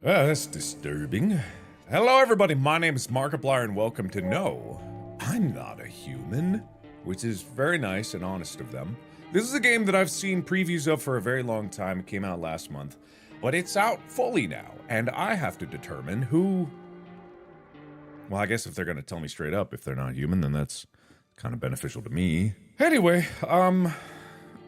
That's disturbing. Hello, everybody. My name is Markiplier, and welcome to No, I'm Not a Human, which is very nice and honest of them. This is a game that I've seen previews of for a very long time. It came out last month, but it's out fully now, and I have to determine who... Well, I guess if they're going to tell me straight up if they're not human, then that's kind of beneficial to me. Anyway,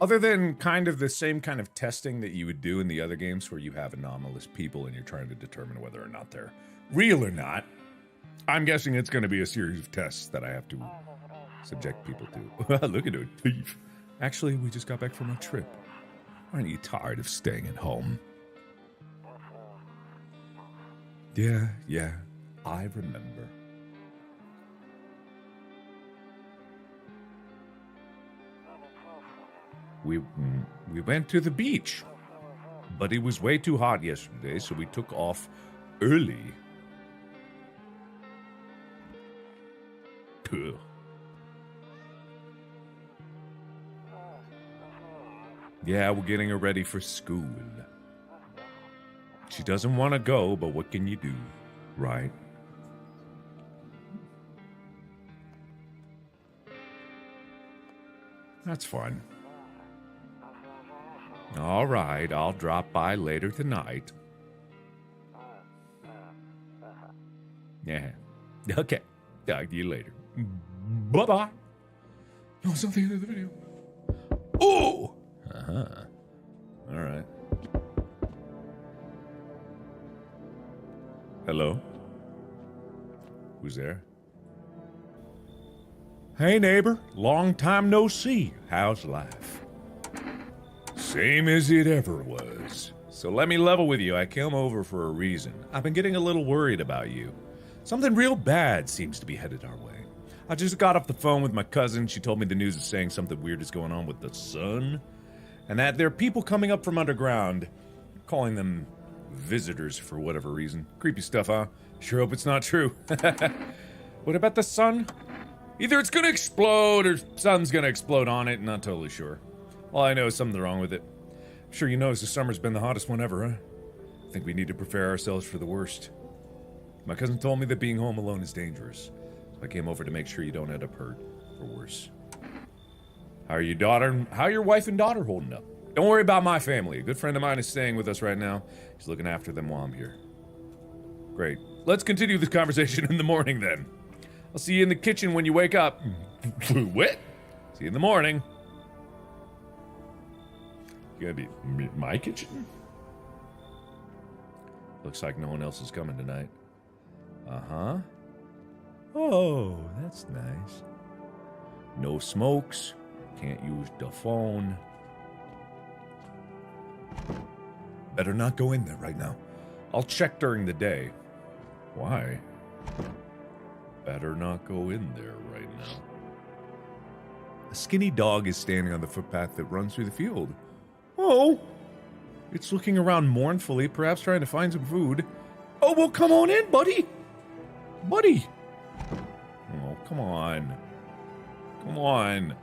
other than kind of the same kind of testing that you would do in the other games where you have anomalous people and you're trying to determine whether or not they're real or not, I'm guessing it's going to be a series of tests that I have to subject people to. Look at her teeth. Actually, we just got back from a trip. Aren't you tired of staying at home? Yeah, I remember. We went to the beach, but it was way too hot yesterday, so we took off early. Ugh. Yeah, we're getting her ready for school. She doesn't want to go, but what can you do, right? That's fun. All right, I'll drop by later tonight. Yeah. Okay. Talk to you later. Bye-bye. No, it's not the end of the video. Oh! Uh-huh. All right. Hello? Who's there? Hey, neighbor. Long time no see. How's life? Same as it ever was. So let me level with you. I came over for a reason. I've been getting a little worried about you. Something real bad seems to be headed our way. I just got off the phone with my cousin. She told me the news is saying something weird is going on with the sun, and that there are people coming up from underground, calling them visitors for whatever reason. Creepy stuff, huh? Sure hope it's not true. What about the sun? Either it's gonna explode or sun's gonna explode on it. Not totally sure. All I know is something's wrong with it. I'm sure you noticed the summer's been the hottest one ever, huh? I think we need to prepare ourselves for the worst. My cousin told me that being home alone is dangerous, so I came over to make sure you don't end up hurt or worse. How are your wife and daughter holding up? Don't worry about my family. A good friend of mine is staying with us right now. He's looking after them while I'm here. Great. Let's continue this conversation in the morning then. I'll see you in the kitchen when you wake up. What? See you in the morning. You gotta be my kitchen? Looks like no one else is coming tonight. Uh-huh. Oh, that's nice. No smokes. Can't use the phone. Better not go in there right now. I'll check during the day. Why? Better not go in there right now. A skinny dog is standing on the footpath that runs through the field. Oh! It's looking around mournfully, perhaps trying to find some food. Oh, well, come on in, buddy! Buddy! Oh, come on. Come on.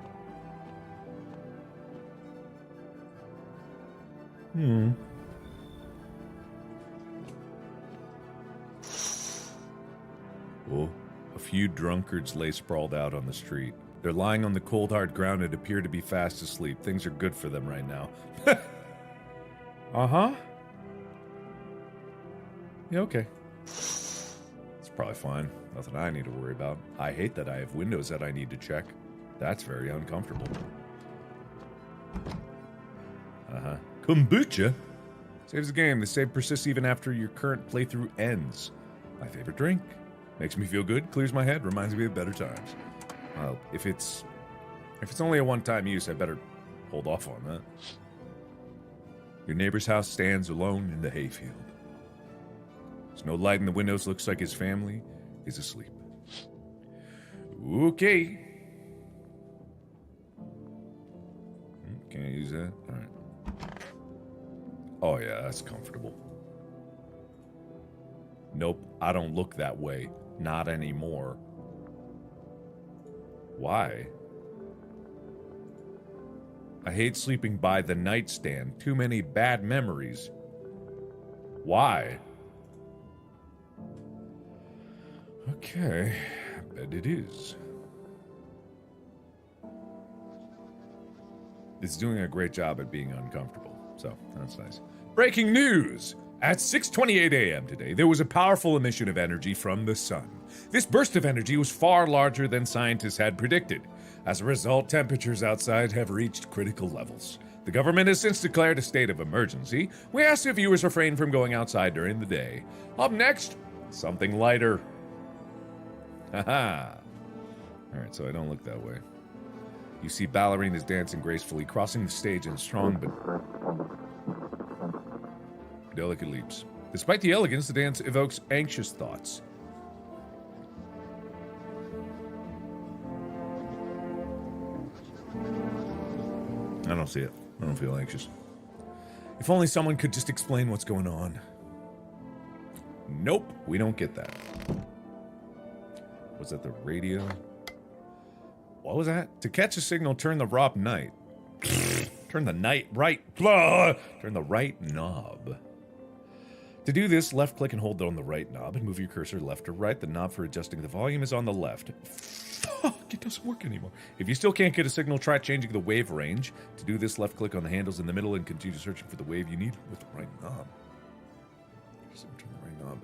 Oh, a few drunkards lay sprawled out on the street. They're lying on the cold, hard ground and appear to be fast asleep. Things are good for them right now. Uh-huh. Yeah, okay. It's probably fine. Nothing I need to worry about. I hate that I have windows that I need to check. That's very uncomfortable. Uh-huh. Kombucha? Saves the game. The save persists even after your current playthrough ends. My favorite drink. Makes me feel good, clears my head, reminds me of better times. Well, if it's only a one-time use, I better hold off on that. Your neighbor's house stands alone in the hayfield. There's no light in the windows. Looks like his family is asleep. Okay. Can I use that? All right. Oh yeah, that's comfortable. Nope, I don't look that way. Not anymore. Why? I hate sleeping by the nightstand. Too many bad memories. Why? Okay, I bet it is. It's doing a great job at being uncomfortable, so that's nice. Breaking news! At 6:28 a.m. today, there was a powerful emission of energy from the sun. This burst of energy was far larger than scientists had predicted. As a result, temperatures outside have reached critical levels. The government has since declared a state of emergency. We asked if viewers refrain from going outside during the day. Up next, something lighter. Haha. Alright, so I don't look that way. You see ballerinas dancing gracefully, crossing the stage in strong but delicate leaps. Despite the elegance, the dance evokes anxious thoughts. I don't see it. I don't feel anxious. If only someone could just explain what's going on. Nope, we don't get that. Was that the radio? What was that? To catch a signal, turn the right night. Turn the right knob. To do this, left click and hold on the right knob and move your cursor left or right. The knob for adjusting the volume is on the left. Fuck, it doesn't work anymore. If you still can't get a signal, try changing the wave range. To do this, left click on the handles in the middle and continue searching for the wave you need with the right knob. Just turn the right knob.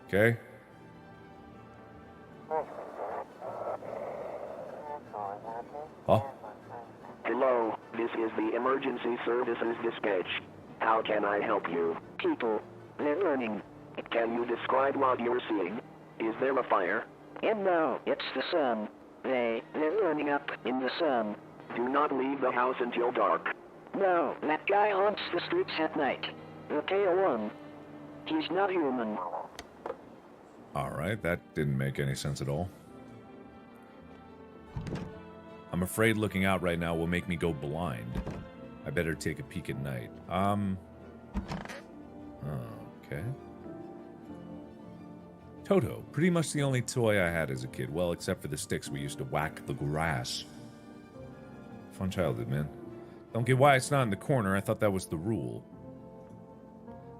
Okay. Huh? Hello, this is the emergency services dispatch. How can I help you? People, they're learning. Can you describe what you're seeing? Is there a fire? And no, it's the sun. They're learning up in the sun. Do not leave the house until dark. No, that guy haunts the streets at night. The KO1. He's not human. Alright, that didn't make any sense at all. I'm afraid looking out right now will make me go blind. I better take a peek at night. Okay. Toto. Pretty much the only toy I had as a kid. Well, except for the sticks we used to whack the grass. Fun childhood, man. Don't get why it's not in the corner. I thought that was the rule.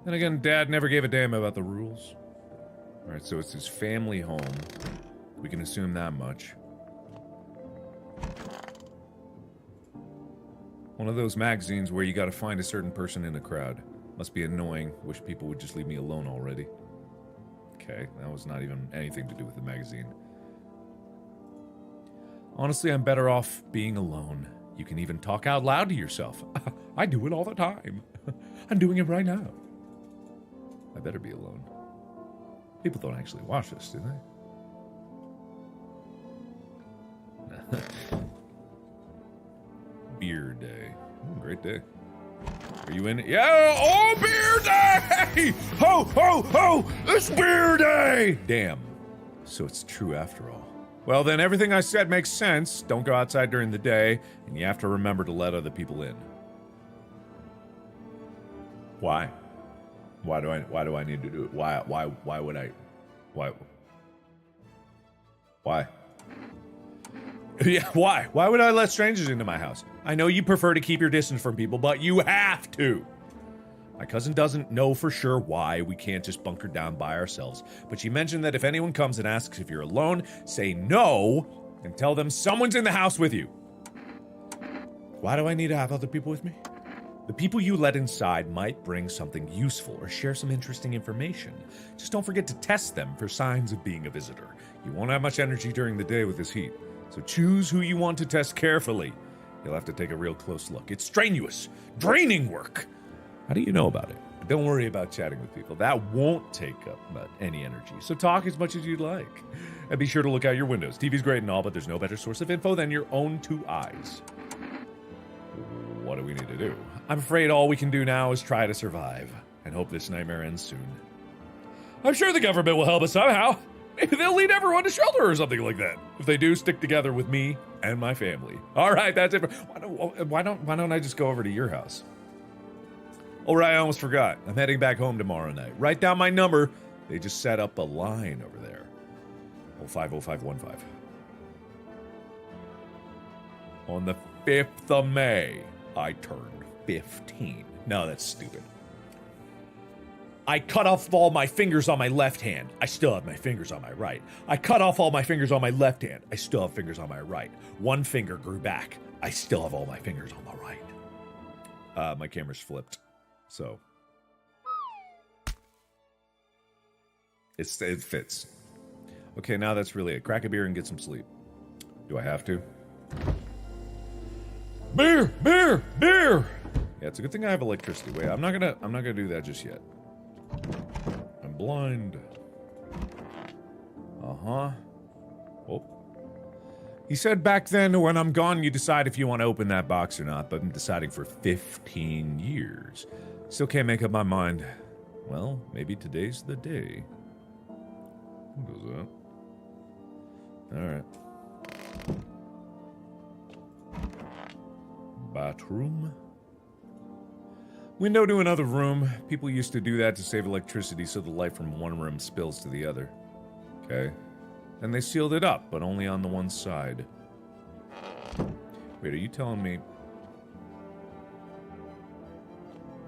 Then again, Dad never gave a damn about the rules. Alright, so it's his family home. We can assume that much. One of those magazines where you gotta find a certain person in a crowd. Must be annoying. Wish people would just leave me alone already. Okay, that was not even anything to do with the magazine. Honestly, I'm better off being alone. You can even talk out loud to yourself. I do it all the time. I'm doing it right now. I better be alone. People don't actually watch this, do they? Beer day. Oh, great day. Are you in it? Yeah! Oh, beer day! Ho, ho, ho! It's beer day! Damn. So it's true after all. Well, then everything I said makes sense. Don't go outside during the day, and you have to remember to let other people in. Why? Why do I need to do it? Why would I? Why? Yeah, why? Why would I let strangers into my house? I know you prefer to keep your distance from people, but you have to. My cousin doesn't know for sure why we can't just bunker down by ourselves, but she mentioned that if anyone comes and asks if you're alone, say no, and tell them someone's in the house with you. Why do I need to have other people with me? The people you let inside might bring something useful or share some interesting information. Just don't forget to test them for signs of being a visitor. You won't have much energy during the day with this heat, so choose who you want to test carefully. You'll have to take a real close look. It's strenuous, draining work. How do you know about it? Don't worry about chatting with people. That won't take up any energy, so talk as much as you'd like. And be sure to look out your windows. TV's great and all, but there's no better source of info than your own two eyes. What do we need to do? I'm afraid all we can do now is try to survive, and hope this nightmare ends soon. I'm sure the government will help us somehow. Maybe they'll lead everyone to shelter or something like that. If they do, stick together with me and my family. All right, that's it. Why don't I just go over to your house? Oh, right, I almost forgot. I'm heading back home tomorrow night. Write down my number. They just set up a line over there. 050515. On the 5th of May, I turned 15. No, that's stupid. I cut off all my fingers on my left hand. I still have my fingers on my right. I cut off all my fingers on my left hand. I still have fingers on my right. One finger grew back. I still have all my fingers on the right. My camera's flipped, so it fits. Okay, now that's really it. Crack a beer and get some sleep. Do I have to? Beer! Beer! Beer! Yeah, it's a good thing I have electricity. Wait, I'm not gonna do that just yet. I'm blind. Uh-huh. Oh. He said back then, when I'm gone, you decide if you want to open that box or not, but I'm deciding for 15 years. Still can't make up my mind. Well, maybe today's the day. What is that? Alright. Bathroom. Window to another room. People used to do that to save electricity so the light from one room spills to the other. Okay. Then they sealed it up, but only on the one side. Wait, are you telling me...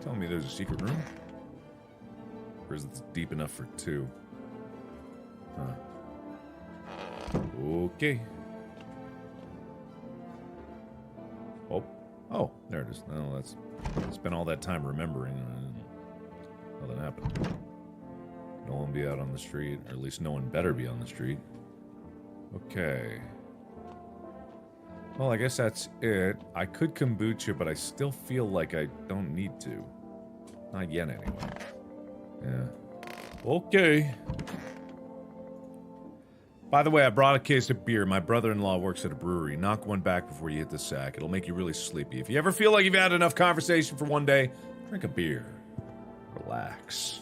Telling me there's a secret room? Or is it deep enough for two? Huh. Okay. Oh, there it is. No, that's... Spent all that time remembering and nothing happened. No one be out on the street, or at least no one better be on the street. Okay. Well, I guess that's it. I could kombucha, but I still feel like I don't need to. Not yet, anyway. Yeah. Okay. By the way, I brought a case of beer. My brother-in-law works at a brewery. Knock one back before you hit the sack. It'll make you really sleepy. If you ever feel like you've had enough conversation for one day, drink a beer. Relax.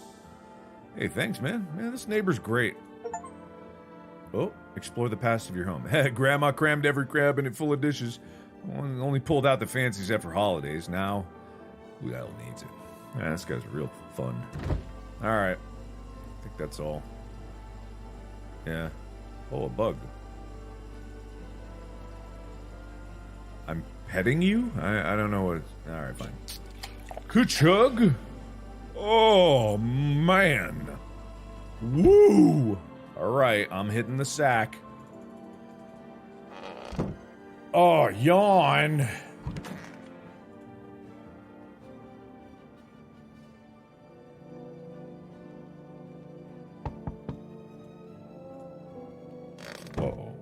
Hey, thanks, man. Man, this neighbor's great. Oh, explore the past of your home. Grandma crammed every crab in it full of dishes. Only pulled out the fancies after holidays. Now, who the hell needs it? Yeah, this guy's real fun. Alright. I think that's all. Yeah. Oh, a bug. I'm petting you? I don't know what... Alright, fine. Ka-chug! Oh, man. Woo! Alright, I'm hitting the sack. Oh, yawn! Uh-oh.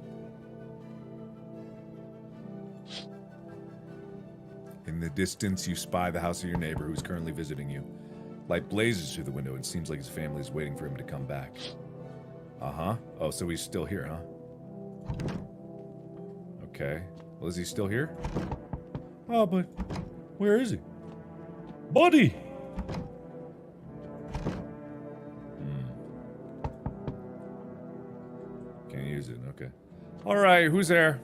In the distance, you spy the house of your neighbor who's currently visiting you. Light blazes through the window. It seems like his family is waiting for him to come back. Uh-huh. Oh, so he's still here, huh? Okay. Well, is he still here? Oh, but where is he? Buddy! Can't use it, okay. Alright, who's there?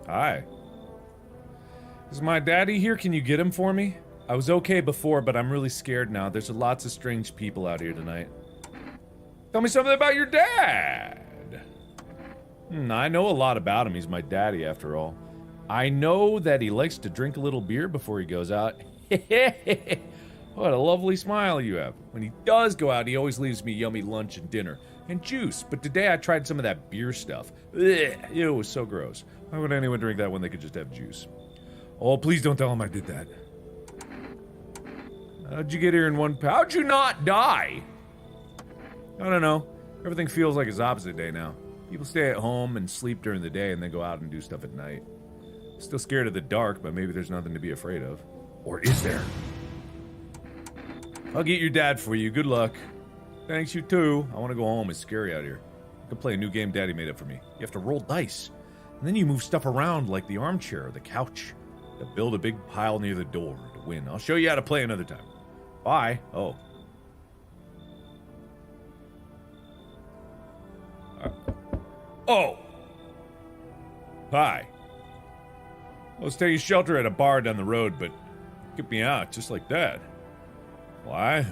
Hi. Is my daddy here? Can you get him for me? I was okay before, but I'm really scared now. There's lots of strange people out here tonight. Tell me something about your dad! I know a lot about him. He's my daddy, after all. I know that he likes to drink a little beer before he goes out. What a lovely smile you have. When he does go out, he always leaves me yummy lunch and dinner. And juice. But today I tried some of that beer stuff. Ugh, it was so gross. Why would anyone drink that when they could just have juice? Oh, please don't tell him I did that. How'd you get here in one... How'd you not die? I don't know. Everything feels like it's opposite day now. People stay at home and sleep during the day and then go out and do stuff at night. Still scared of the dark, but maybe there's nothing to be afraid of. Or is there? I'll get your dad for you. Good luck. Thanks, you too. I want to go home. It's scary out here. I can play a new game Daddy made up for me. You have to roll dice. And then you move stuff around like the armchair or the couch. To build a big pile near the door to win. I'll show you how to play another time. Bye. Oh. Oh! Hi. I was taking shelter at a bar down the road, but get me out just like that. Why?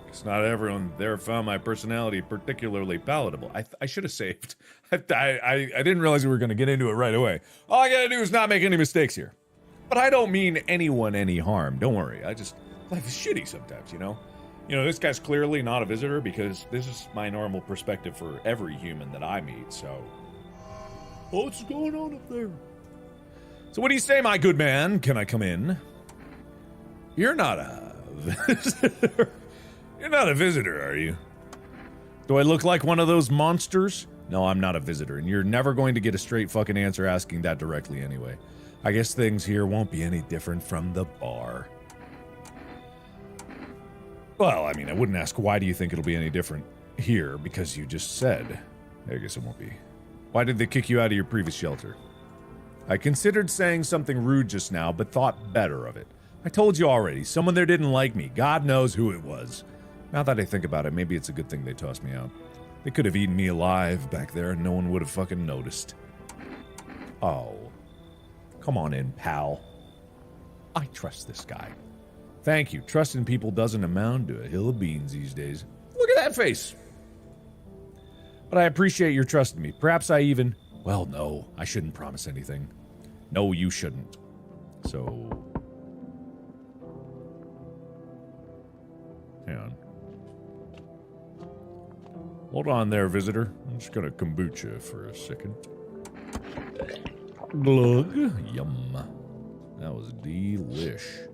Guess not everyone there found my personality particularly palatable. I should have saved. I didn't realize we were going to get into it right away. All I gotta do is not make any mistakes here. But I don't mean anyone any harm. Don't worry. Life is shitty sometimes, you know? You know, this guy's clearly not a visitor because this is my normal perspective for every human that I meet, so... What's going on up there? So what do you say, my good man? Can I come in? You're not a visitor. You're not a visitor, are you? Do I look like one of those monsters? No, I'm not a visitor, and you're never going to get a straight fucking answer asking that directly anyway. I guess things here won't be any different from the bar. Well, I mean, I wouldn't ask why do you think it'll be any different here, because you just said. I guess it won't be. Why did they kick you out of your previous shelter? I considered saying something rude just now, but thought better of it. I told you already, someone there didn't like me. God knows who it was. Now that I think about it, maybe it's a good thing they tossed me out. They could have eaten me alive back there and no one would have fucking noticed. Oh. Come on in, pal. I trust this guy. Thank you. Trust in people doesn't amount to a hill of beans these days. Look at that face. But I appreciate your trust in me. Perhaps I even... Well, no. I shouldn't promise anything. No, you shouldn't. So... Hang on. Hold on there, visitor. I'm just gonna kombucha for a second. Glug. Yum. That was delish.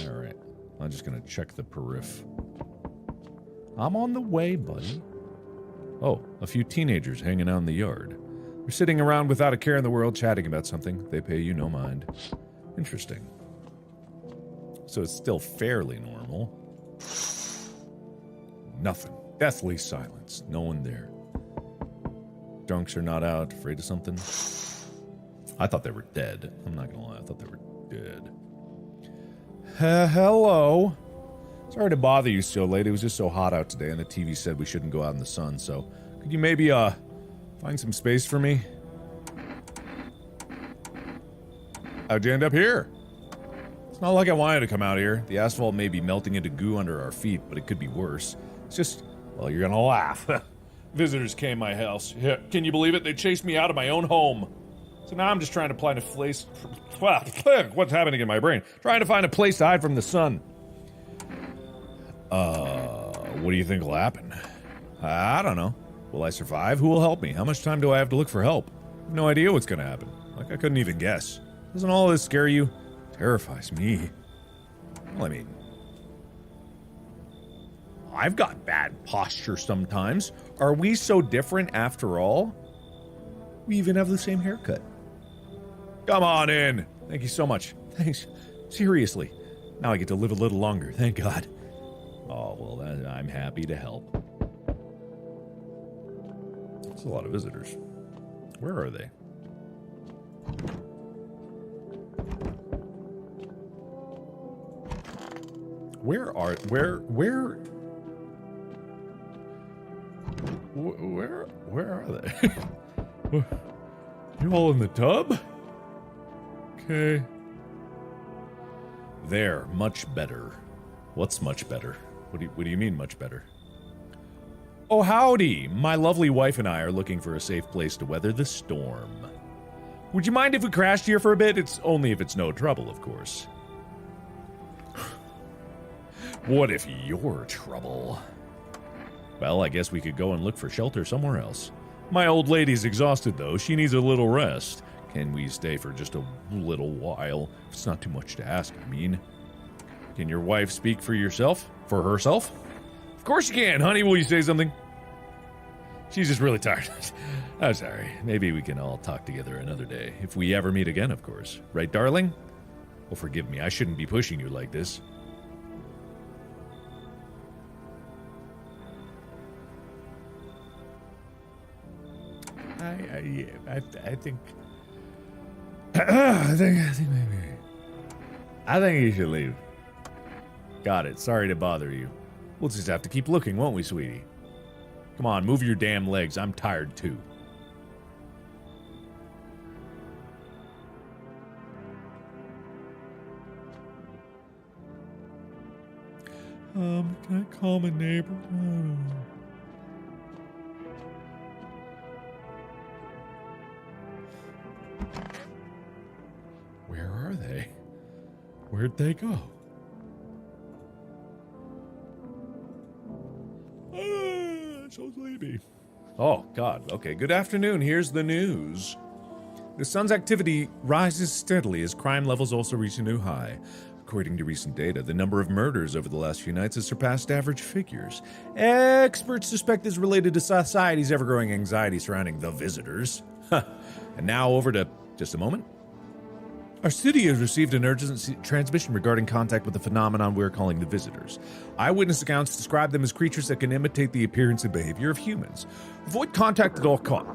Alright. I'm just gonna check the periph. I'm on the way, buddy. Oh, a few teenagers hanging out in the yard. They're sitting around without a care in the world, chatting about something. They pay you no mind. Interesting. So it's still fairly normal. Nothing. Deathly silence. No one there. Drunks are not out, afraid of something. I thought they were dead. I'm not gonna lie, I thought they were dead. Hello. Sorry to bother you so late. It was just so hot out today, and the TV said we shouldn't go out in the sun, so... Could you maybe, find some space for me? How'd you end up here? It's not like I wanted to come out here. The asphalt may be melting into goo under our feet, but it could be worse. It's just... Well, you're gonna laugh. Visitors came to my house. Yeah, can you believe it? They chased me out of my own home. So now I'm just trying to find a place... What's happening in my brain? Trying to find a place to hide from the sun. What do you think will happen? I don't know. Will I survive? Who will help me? How much time do I have to look for help? I have no idea what's gonna happen. Like, I couldn't even guess. Doesn't all this scare you? Terrifies me. Well, I mean... I've got bad posture sometimes. Are we so different after all? We even have the same haircut. Come on in. Thank you so much. Thanks. Seriously. Now I get to live a little longer. Thank God. Oh, well, I'm happy to help. That's a lot of visitors. Where are they? Where are they? You all in the tub? Okay. There, much better. What's much better? What do you mean much better? Oh, howdy! My lovely wife and I are looking for a safe place to weather the storm. Would you mind if we crashed here for a bit? It's only if it's no trouble, of course. What if you're trouble? Well, I guess we could go and look for shelter somewhere else. My old lady's exhausted, though. She needs a little rest. Can we stay for just a little while? It's not too much to ask, I mean. Can your wife speak for yourself? For herself? Of course you can, honey. Will you say something? She's just really tired. I'm sorry. Maybe we can all talk together another day. If we ever meet again, of course. Right, darling? Oh, forgive me. I shouldn't be pushing you like this. I think you should leave. Got it. Sorry to bother you. We'll just have to keep looking, won't we, sweetie? Come on, move your damn legs. I'm tired, too. Can I call my neighbor? Where'd they go? So sleepy. Oh, God. Okay, good afternoon. Here's the news. The sun's activity rises steadily as crime levels also reach a new high. According to recent data, the number of murders over the last few nights has surpassed average figures. Experts suspect this is related to society's ever-growing anxiety surrounding the visitors. And now over to just a moment. Our city has received an urgent transmission regarding contact with the phenomenon we're calling the visitors. Eyewitness accounts describe them as creatures that can imitate the appearance and behavior of humans. Avoid contact at all costs.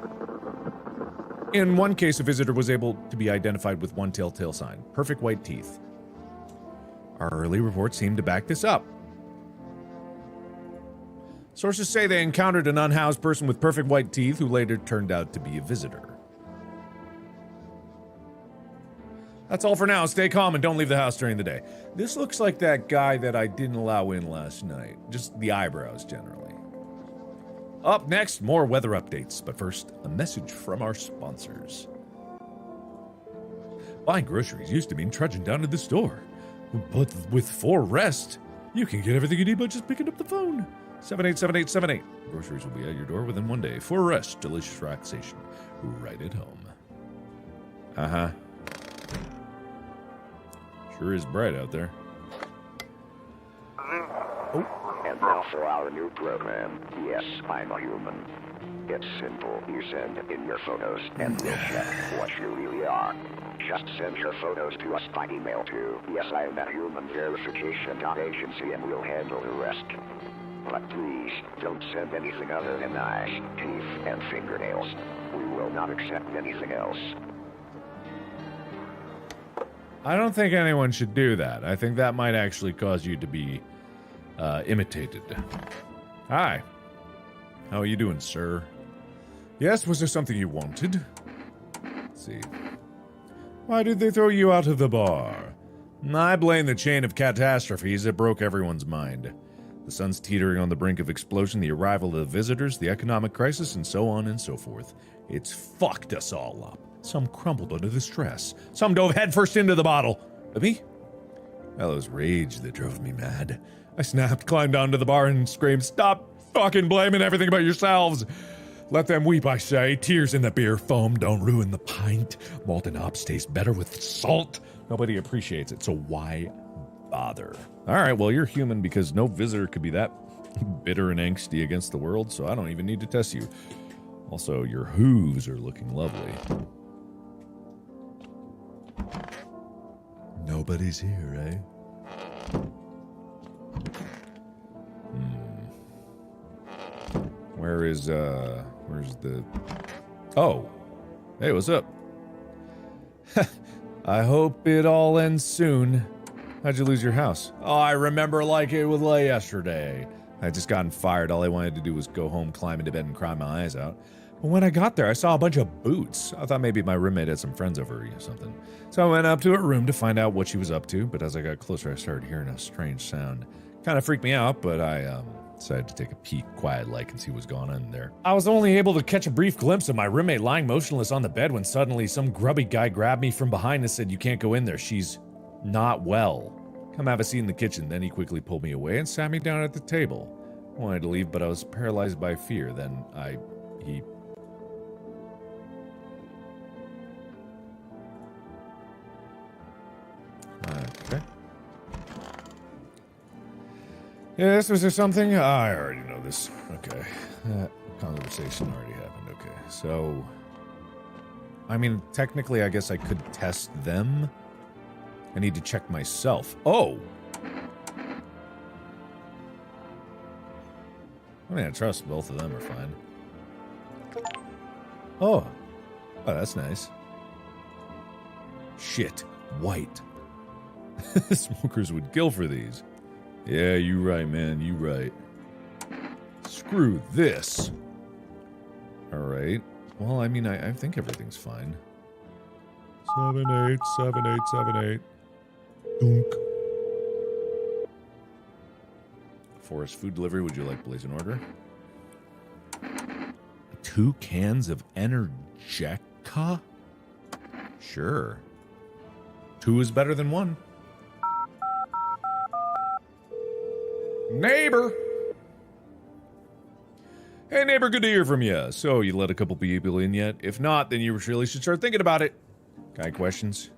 In one case, a visitor was able to be identified with one telltale sign: perfect white teeth. Our early reports seem to back this up. Sources say they encountered an unhoused person with perfect white teeth who later turned out to be a visitor. That's all for now. Stay calm and don't leave the house during the day. This looks like that guy that I didn't allow in last night. Just the eyebrows, generally. Up next, more weather updates. But first, a message from our sponsors. Buying groceries used to mean trudging down to the store. But with 4Rest, you can get everything you need by just picking up the phone. 787878. Groceries will be at your door within one day. 4Rest, delicious relaxation right at home. Uh-huh. Sure is bright out there. Oh. And now for our new program, Yes, I'm a Human. It's simple. You send in your photos and we'll check what you really are. Just send your photos to us by email to yesimahumanverification.agency and we'll handle the rest. But please, don't send anything other than eyes, teeth, and fingernails. We will not accept anything else. I don't think anyone should do that. I think that might actually cause you to be imitated. Hi. How are you doing, sir? Yes, was there something you wanted? Let's see. Why did they throw you out of the bar? I blame the chain of catastrophes that broke everyone's mind. The sun's teetering on the brink of explosion, the arrival of the visitors, the economic crisis, and so on and so forth. It's fucked us all up. Some crumbled under the stress. Some dove headfirst into the bottle. But me? Well, it was rage that drove me mad. I snapped, climbed onto the bar, and screamed, "Stop fucking blaming everything about yourselves! Let them weep, I say. Tears in the beer foam don't ruin the pint. Malted hops taste better with salt. Nobody appreciates it, so why bother?" Alright, well, you're human because no visitor could be that bitter and angsty against the world, so I don't even need to test you. Also, your hooves are looking lovely. Nobody's here, eh? Where's the... Oh. Hey, what's up? I hope it all ends soon. How'd you lose your house? Oh, I remember like it was like yesterday. I had just gotten fired. All I wanted to do was go home, climb into bed, and cry my eyes out. But when I got there, I saw a bunch of boots. I thought maybe my roommate had some friends over or something. So I went up to her room to find out what she was up to, but as I got closer, I started hearing a strange sound. Kind of freaked me out, but I decided to take a peek quiet-like and see what's going on in there. I was only able to catch a brief glimpse of my roommate lying motionless on the bed when suddenly some grubby guy grabbed me from behind and said, "You can't go in there, she's not well. Come have a seat in the kitchen." Then he quickly pulled me away and sat me down at the table. I wanted to leave, but I was paralyzed by fear. Then he... Okay. Yes, was there something? I already know this. Okay. Conversation already happened. Okay. So, I mean, technically, I guess I could test them. I need to check myself. Oh! I mean, I trust both of them are fine. Oh. Oh, that's nice. Shit. White. Smokers would kill for these. Yeah, you right, man. You right. Screw this. Alright. Well, I mean, I think everything's fine. 787878. Dunk. Forest food delivery. Would you like to place an order? 2 cans of Energeca? Sure. 2 is better than 1. Neighbor! Hey neighbor, good to hear from you. So, you let a couple people in yet? If not, then you really should start thinking about it. Got questions?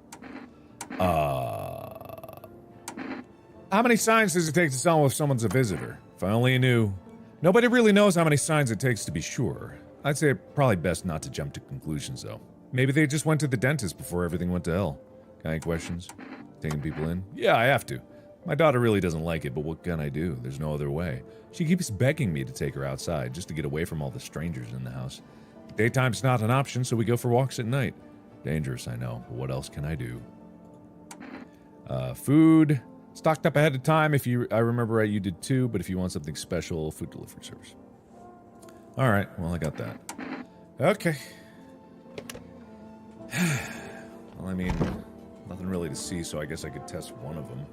How many signs does it take to tell if someone's a visitor? If I only knew. Nobody really knows how many signs it takes to be sure. I'd say probably best not to jump to conclusions, though. Maybe they just went to the dentist before everything went to hell. Got any questions? Taking people in? Yeah, I have to. My daughter really doesn't like it, but what can I do? There's no other way. She keeps begging me to take her outside, just to get away from all the strangers in the house. Daytime's not an option, so we go for walks at night. Dangerous, I know, but what else can I do? Food. Stocked up ahead of time. I remember right, you did too, but if you want something special, food delivery service. Alright, well, I got that. Okay. Well, I mean, nothing really to see, so I guess I could test one of them.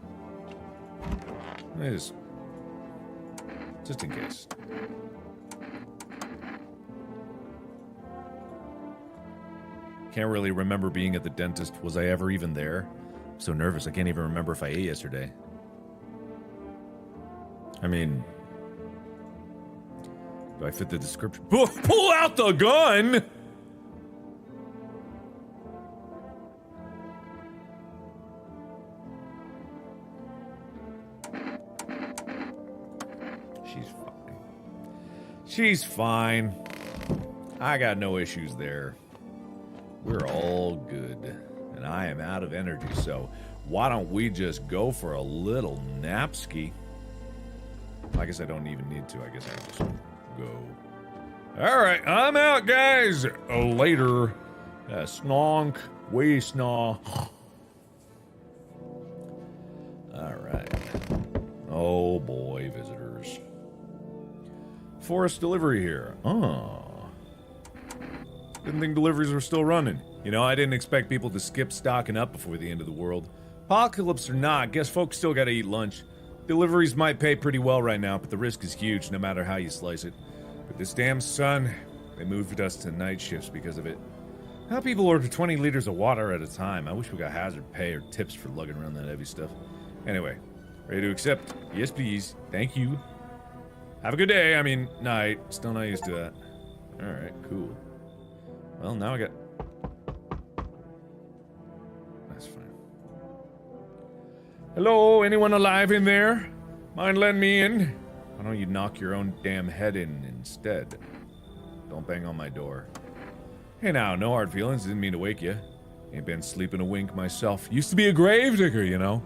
Just in case. Can't really remember being at the dentist. Was I ever even there? I'm so nervous, I can't even remember if I ate yesterday. I mean... Do I fit the description? Pull out the gun! She's fine. I got no issues there. We're all good. And I am out of energy, so why don't we just go for a little napski? I guess I don't even need to. I guess I'll just go. Alright, I'm out, guys. Later. Snonk. We snaw. Alright. Oh boy, visitors. Forest delivery here. Oh. Didn't think deliveries were still running. You know, I didn't expect people to skip stocking up before the end of the world. Apocalypse or not, guess folks still gotta eat lunch. Deliveries might pay pretty well right now, but the risk is huge no matter how you slice it. But this damn sun, they moved us to night shifts because of it. How people order 20 liters of water at a time. I wish we got hazard pay or tips for lugging around that heavy stuff. Anyway, ready to accept? Yes, please. Thank you. Have a good day. I mean, night. Still not used to that. Alright, cool. Well, now I got... That's fine. Hello? Anyone alive in there? Mind letting me in? Why don't you knock your own damn head in instead? Don't bang on my door. Hey now, no hard feelings. Didn't mean to wake you. Ain't been sleeping a wink myself. Used to be a grave digger, you know.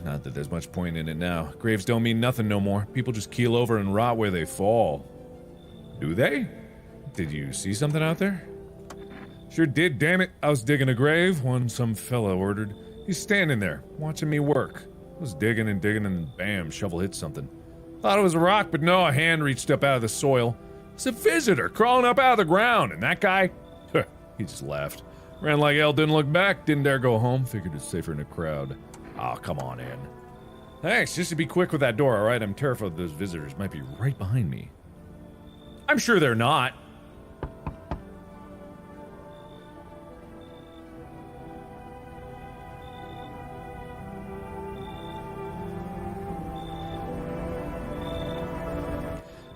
Not that there's much point in it now. Graves don't mean nothing no more. People just keel over and rot where they fall. Do they? Did you see something out there? Sure did, damn it. I was digging a grave, one some fella ordered. He's standing there, watching me work. I was digging and bam, shovel hit something. Thought it was a rock, but no, a hand reached up out of the soil. It's a visitor crawling up out of the ground, and that guy, he just laughed. Ran like hell, didn't look back, didn't dare go home, figured it's safer in a crowd. Oh, come on in. Thanks, just to be quick with that door, alright? I'm terrified those visitors might be right behind me. I'm sure they're not.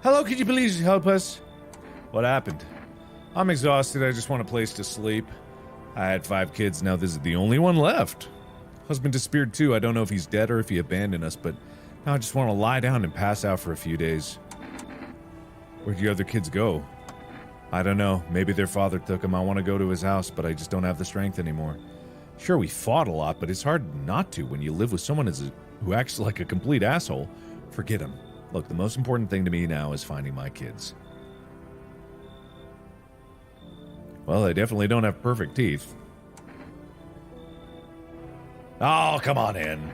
Hello, could you please help us? What happened? I'm exhausted, I just want a place to sleep. I had 5 kids, now this is the only one left. Husband disappeared too, I don't know if he's dead or if he abandoned us, but now I just want to lie down and pass out for a few days. Where'd your other kids go? I don't know, maybe their father took them. I want to go to his house, but I just don't have the strength anymore. Sure, we fought a lot, but it's hard not to when you live with someone who acts like a complete asshole. Forget him. Look, the most important thing to me now is finding my kids. Well, they definitely don't have perfect teeth. Oh, come on in.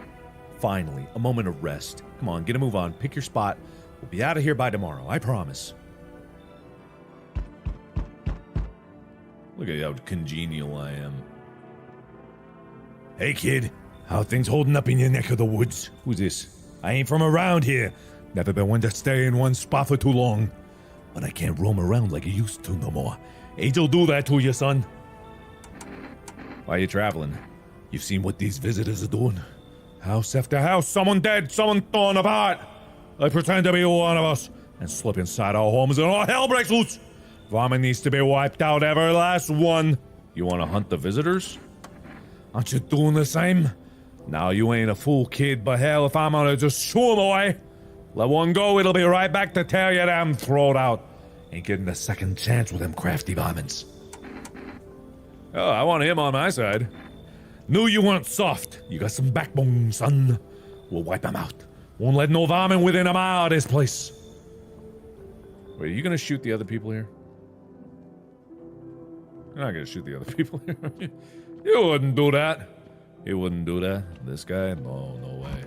Finally, a moment of rest. Come on, get a move on. Pick your spot. We'll be out of here by tomorrow, I promise. Look at how congenial I am. Hey, kid. How things holding up in your neck of the woods? Who's this? I ain't from around here. Never been one to stay in one spot for too long. But I can't roam around like I used to no more. Age'll do that to you, son. Why are you traveling? You've seen what these visitors are doing? House after house, someone dead, someone torn apart. They pretend to be one of us and slip inside our homes and all hell breaks loose. Vomit needs to be wiped out, every last one. You want to hunt the visitors? Aren't you doing the same? Now you ain't a fool, kid, but hell, if I'm gonna just shoo 'em away. Let one go, it'll be right back to tear your damn throat out. Ain't getting a second chance with them crafty varmints. Oh, I want him on my side. Knew you weren't soft. You got some backbone, son. We'll wipe him out. Won't let no varmint within a mile of this place. Wait, are you gonna shoot the other people here? You're not gonna shoot the other people here. You wouldn't do that. You wouldn't do that. This guy? No, no way.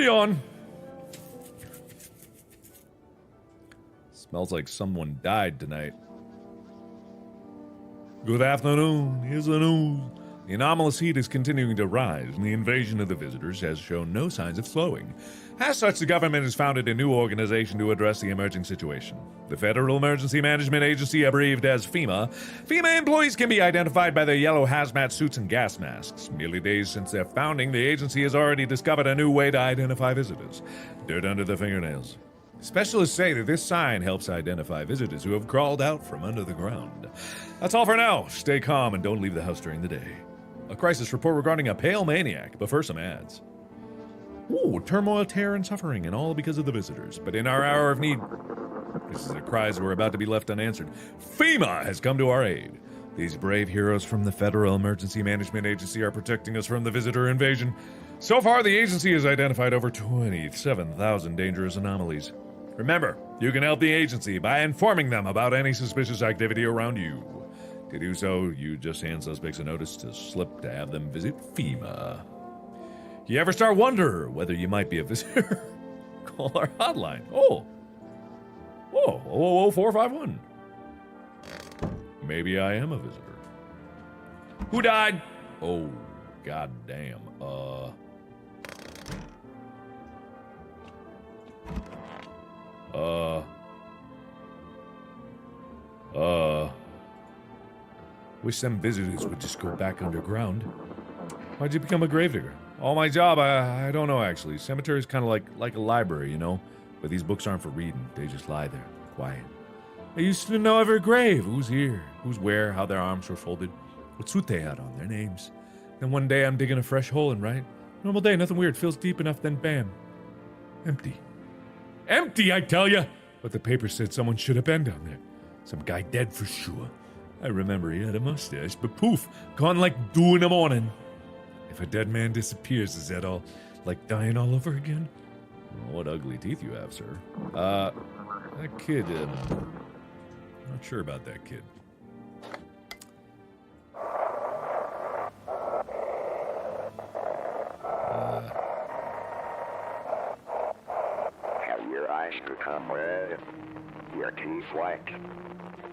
Yawn. Smells like someone died tonight. Good afternoon. Here's the news. The anomalous heat is continuing to rise, and the invasion of the visitors has shown no signs of slowing. As such, the government has founded a new organization to address the emerging situation. The Federal Emergency Management Agency, abbreviated as FEMA. FEMA employees can be identified by their yellow hazmat suits and gas masks. Merely days since their founding, the agency has already discovered a new way to identify visitors. Dirt under the fingernails. Specialists say that this sign helps identify visitors who have crawled out from under the ground. That's all for now. Stay calm and don't leave the house during the day. A crisis report regarding a pale maniac, but first some ads. Ooh, turmoil, terror, and suffering, and all because of the visitors. But in our hour of need, this is the cries were about to be left unanswered. FEMA has come to our aid. These brave heroes from the Federal Emergency Management Agency are protecting us from the visitor invasion. So far, the agency has identified over 27,000 dangerous anomalies. Remember, you can help the agency by informing them about any suspicious activity around you. To do so, you just hand suspects a notice to slip to have them visit FEMA. You ever start wonder whether you might be a visitor? Call our hotline. Oh, 451. Maybe I am a visitor. Who died? Oh, goddamn. Wish some visitors would just go back underground. Why'd you become a gravedigger? Oh, my job, I don't know actually. Cemetery's kind of like a library, you know? But these books aren't for reading. They just lie there, quiet. I used to know every grave. Who's here, who's where, how their arms were folded, what suit they had on, their names. Then one day I'm digging a fresh hole and right? Normal day, nothing weird. Feels deep enough, then bam. Empty. Empty, I tell ya! But the paper said someone should have been down there. Some guy dead for sure. I remember he had a mustache, but poof, gone like dew in the morning. If a dead man disappears, is that all, like dying all over again? Well, what ugly teeth you have, sir. That kid, not sure about that kid. Have your eyes become red? Your teeth white?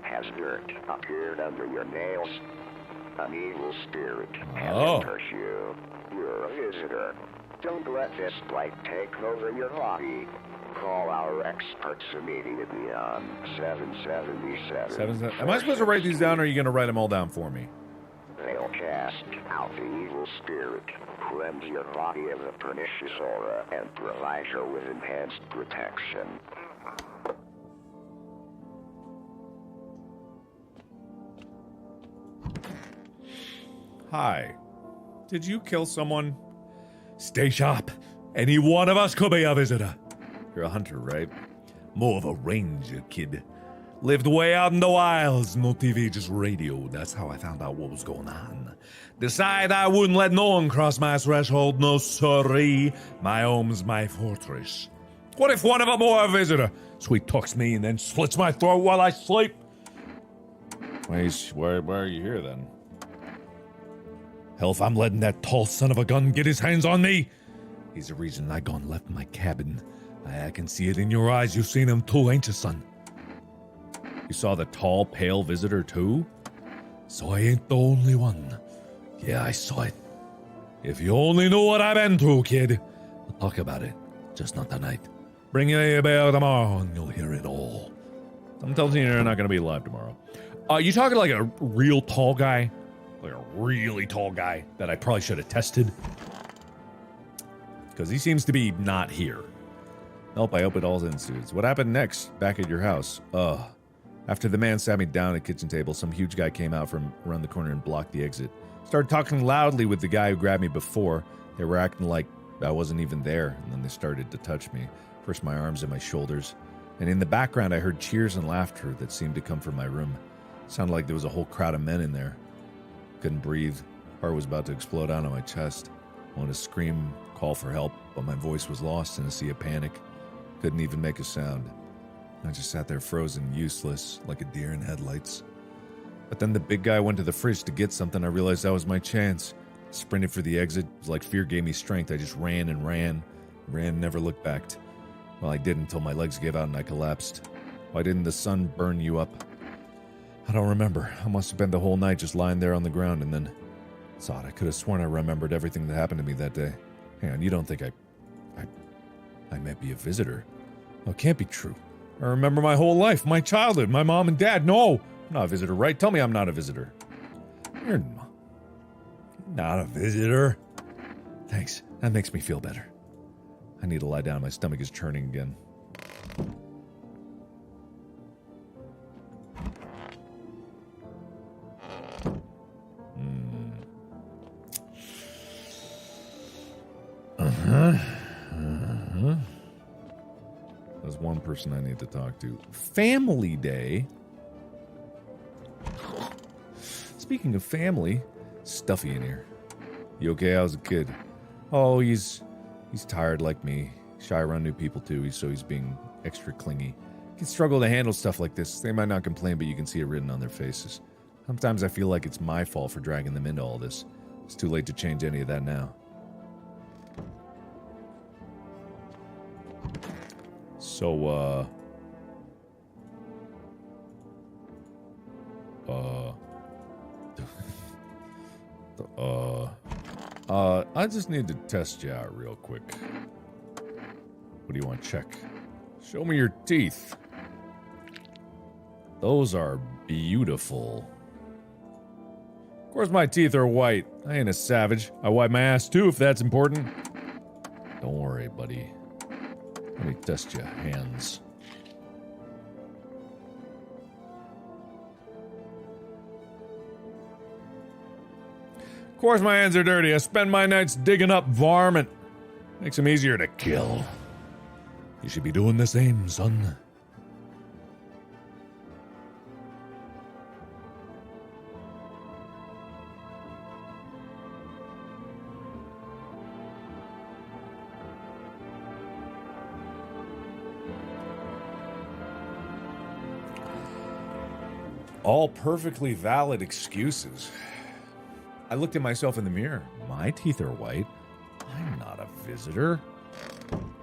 Has dirt appeared under your nails? An evil spirit has entered you. You're a visitor. Don't let this blight take over your body. Call our experts immediately on 777. Am I supposed to write these down, or are you going to write them all down for me? They'll cast out the evil spirit, cleanse your body of the pernicious aura, and provide you with enhanced protection. Hi. Did you kill someone? Stay sharp. Any one of us could be a visitor. You're a hunter, right? More of a ranger, kid. Lived way out in the wilds. No TV, just radio. That's how I found out what was going on. Decide I wouldn't let no one cross my threshold. No sorry. My home's my fortress. What if one of them were a visitor? Sweet talks me and then slits my throat while I sleep. Why are you here then? Hell, if I'm letting that tall son of a gun get his hands on me, he's the reason I gone left my cabin. I can see it in your eyes. You've seen him too, ain't you, son? You saw the tall, pale visitor too? So I ain't the only one. Yeah, I saw it. If you only knew what I've been through, kid. We'll talk about it. Just not tonight. Bring you a bear tomorrow and you'll hear it all. I'm telling you, you're not going to be alive tomorrow. You talking like a real tall guy? Like a really tall guy that I probably should have tested? Because he seems to be not here. Nope, I hope it all ensues. What happened next? Back at your house? Ugh. After the man sat me down at the kitchen table, some huge guy came out from around the corner and blocked the exit. Started talking loudly with the guy who grabbed me before. They were acting like I wasn't even there, and then they started to touch me. First my arms and my shoulders. And in the background, I heard cheers and laughter that seemed to come from my room. It sounded like there was a whole crowd of men in there. Couldn't breathe. Heart was about to explode out of my chest. I wanted to scream, call for help, but my voice was lost in a sea of panic. Couldn't even make a sound. I just sat there frozen, useless, like a deer in headlights. But then the big guy went to the fridge to get something. I realized that was my chance. Sprinted for the exit. It was like fear gave me strength. I just ran and ran. Ran, never looked back. Well, I did until my legs gave out and I collapsed. Why didn't the sun burn you up? I don't remember. I must have spent the whole night just lying there on the ground and then... It's odd. I could have sworn I remembered everything that happened to me that day. Hang on, you don't think I might be a visitor? Oh, it can't be true. I remember my whole life, my childhood, my mom and dad. No, I'm not a visitor, right? Tell me I'm not a visitor. You're not a visitor. Thanks. That makes me feel better. I need to lie down. My stomach is churning again. There's one person I need to talk to. Family Day. Speaking of family, stuffy in here. You okay? How's the kid? Oh, he's tired like me. Shy around new people too, so he's being extra clingy. Kids struggle to handle stuff like this. They might not complain, but you can see it written on their faces. Sometimes I feel like it's my fault for dragging them into all this. It's too late to change any of that now. So, I just need to test you out real quick. What do you want to check? Show me your teeth. Those are beautiful. Of course my teeth are white. I ain't a savage. I wipe my ass too if that's important. Don't worry, buddy. Let me test your hands. Of course my hands are dirty. I spend my nights digging up varmint. Makes them easier to kill. You should be doing the same, son. All perfectly valid excuses. I looked at myself in the mirror. My teeth are white. I'm not a visitor.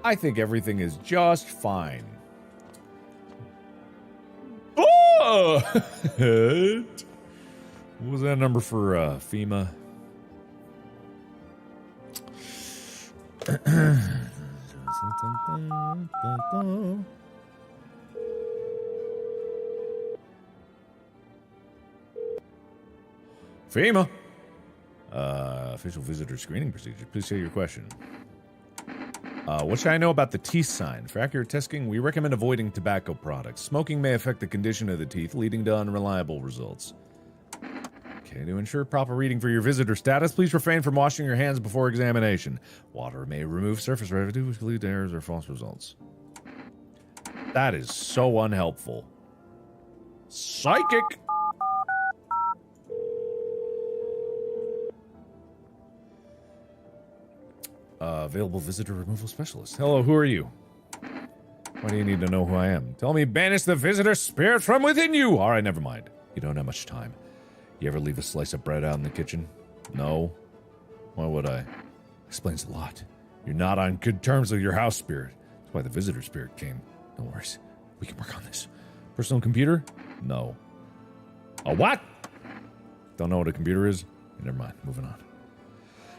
I think everything is just fine. Oh! What was that number for FEMA? FEMA. Official visitor screening procedure. Please say your question. What should I know about the teeth sign? For accurate testing, we recommend avoiding tobacco products. Smoking may affect the condition of the teeth, leading to unreliable results. Okay, to ensure proper reading for your visitor status, please refrain from washing your hands before examination. Water may remove surface residue, which can lead to errors or false results. That is so unhelpful. Psychic! Available visitor removal specialist. Hello, who are you? Why do you need to know who I am? Tell me, banish the visitor spirit from within you! Alright, never mind. You don't have much time. You ever leave a slice of bread out in the kitchen? No. Why would I? Explains a lot. You're not on good terms with your house spirit. That's why the visitor spirit came. No worries. We can work on this. Personal computer? No. A what? Don't know what a computer is? Never mind. Moving on.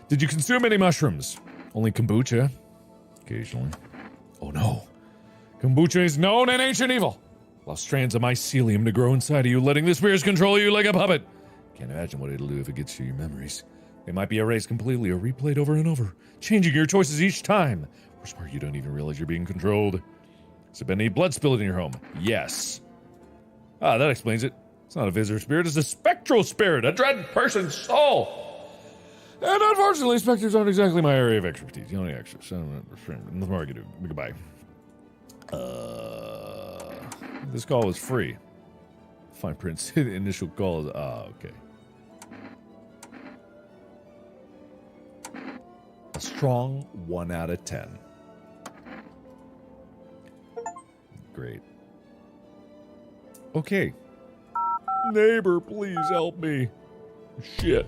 Did you consume any mushrooms? Only kombucha. Occasionally. Oh no. Kombucha is known and ancient evil. Allow strands of mycelium to grow inside of you, letting the spirits control you like a puppet. Can't imagine what it'll do if it gets you your memories. They might be erased completely or replayed over and over, changing your choices each time. Worst part, you don't even realize you're being controlled. Has there been any blood spilled in your home? Yes. Ah, that explains it. It's not a visitor spirit, it's a spectral spirit, a dread person's soul. And unfortunately, specters aren't exactly my area of expertise. The only extras. Nothing more I can do. Goodbye. This call was free. Fine print. The initial call is... okay. A strong 1 out of 10. Great. Okay. Neighbor, please help me. Shit.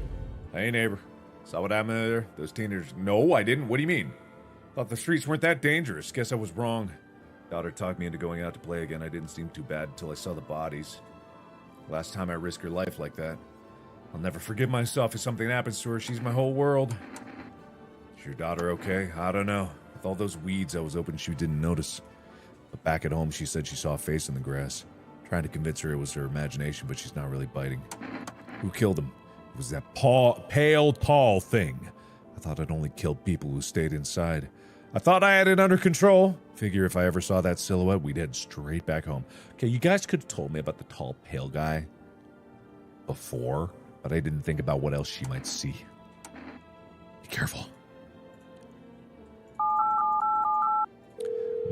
Hey, neighbor. Saw what happened there? Those teenagers... No, I didn't. What do you mean? Thought the streets weren't that dangerous. Guess I was wrong. Daughter talked me into going out to play again. I didn't seem too bad until I saw the bodies. Last time I risked her life like that. I'll never forgive myself if something happens to her. She's my whole world. Is your daughter okay? I don't know. With all those weeds, I was hoping she didn't notice. But back at home, she said she saw a face in the grass. Trying to convince her it was her imagination, but she's not really biting. Who killed him? It was that pale, tall thing. I thought I'd only killed people who stayed inside. I thought I had it under control. Figure if I ever saw that silhouette, we'd head straight back home. Okay, you guys could have told me about the tall, pale guy before, but I didn't think about what else she might see. Be careful.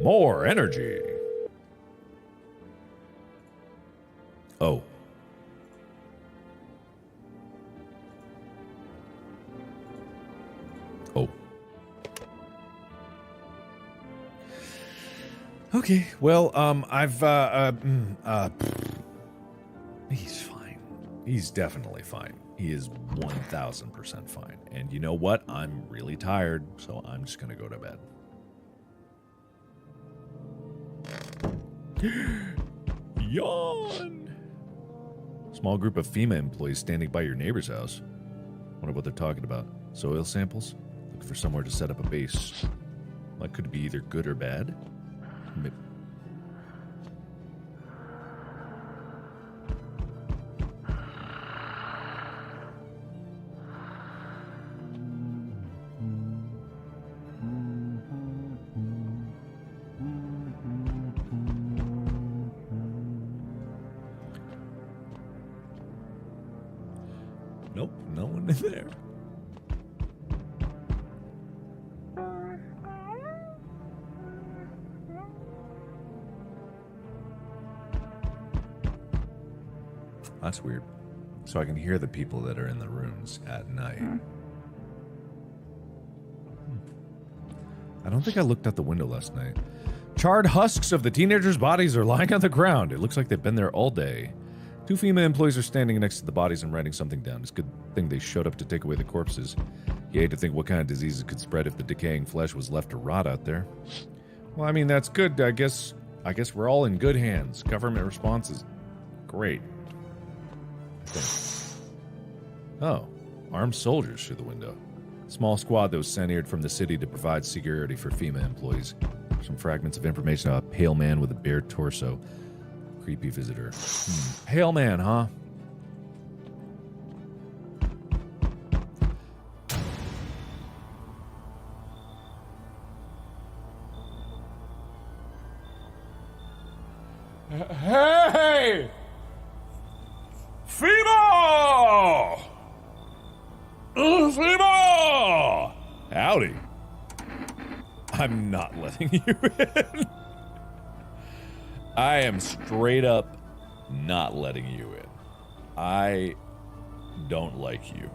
More energy. Oh. Oh. Okay, well, he's fine. He's definitely fine. He is 1000% fine. And you know what? I'm really tired, so I'm just gonna go to bed. Yawn! Small group of FEMA employees standing by your neighbor's house. Wonder what they're talking about. Soil samples? Looking for somewhere to set up a base. That could be either good or bad. Nope, no one in there. That's weird. So I can hear the people that are in the rooms at night. I don't think I looked out the window last night. Charred husks of the teenagers' bodies are lying on the ground. It looks like they've been there all day. 2 FEMA employees are standing next to the bodies and writing something down. It's a good thing they showed up to take away the corpses. You hate to think what kind of diseases could spread if the decaying flesh was left to rot out there. Well, I mean, that's good. I guess we're all in good hands. Government response is great. Oh, armed soldiers through the window. Small squad that was sent here from the city to provide security for FEMA employees. Some fragments of information about a pale man with a bare torso. Creepy visitor. Pale man, huh? Hey! FEMA! FEMA! Howdy. I'm not letting you in. I am straight up not letting you in. I don't like you.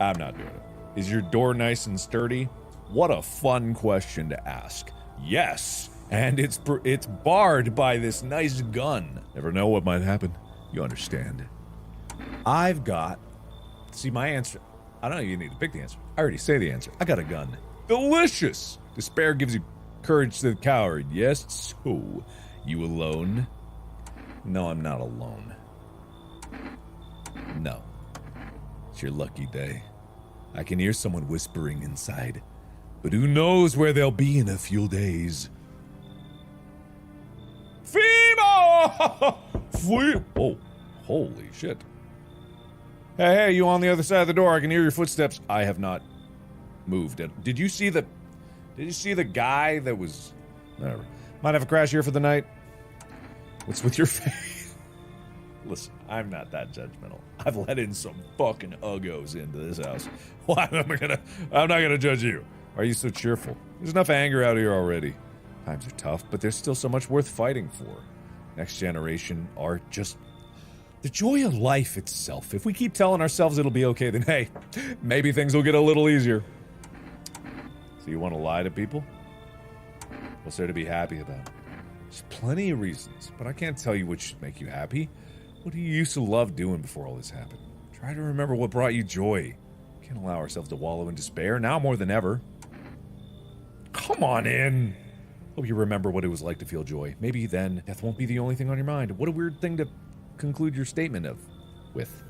I'm not doing it. Is your door nice and sturdy? What a fun question to ask. Yes, and it's barred by this nice gun. Never know what might happen. You understand. I've got... See, my answer... I don't know, you need to pick the answer. I already say the answer. I got a gun. Delicious! Despair gives you courage to the coward. Yes, so... You alone? No, I'm not alone. No. It's your lucky day. I can hear someone whispering inside. But who knows where they'll be in a few days. FEMA! Oh, holy shit. Hey, you on the other side of the door? I can hear your footsteps. I have not moved. Did you see the guy that was... Whatever. Might have a crash here for the night. What's with your face? Listen, I'm not that judgmental. I've let in some fucking uggos into this house. Why am I gonna... I'm not gonna judge you. Why are you so cheerful? There's enough anger out here already. Times are tough, but there's still so much worth fighting for. Next generation are just... the joy of life itself. If we keep telling ourselves it'll be okay, then hey, maybe things will get a little easier. So you want to lie to people? What's there to be happy about? There's plenty of reasons, but I can't tell you what should make you happy. What do you used to love doing before all this happened? Try to remember what brought you joy. Can't allow ourselves to wallow in despair, now more than ever. Come on in. Hope you remember what it was like to feel joy. Maybe then death won't be the only thing on your mind. What a weird thing to conclude your statement with.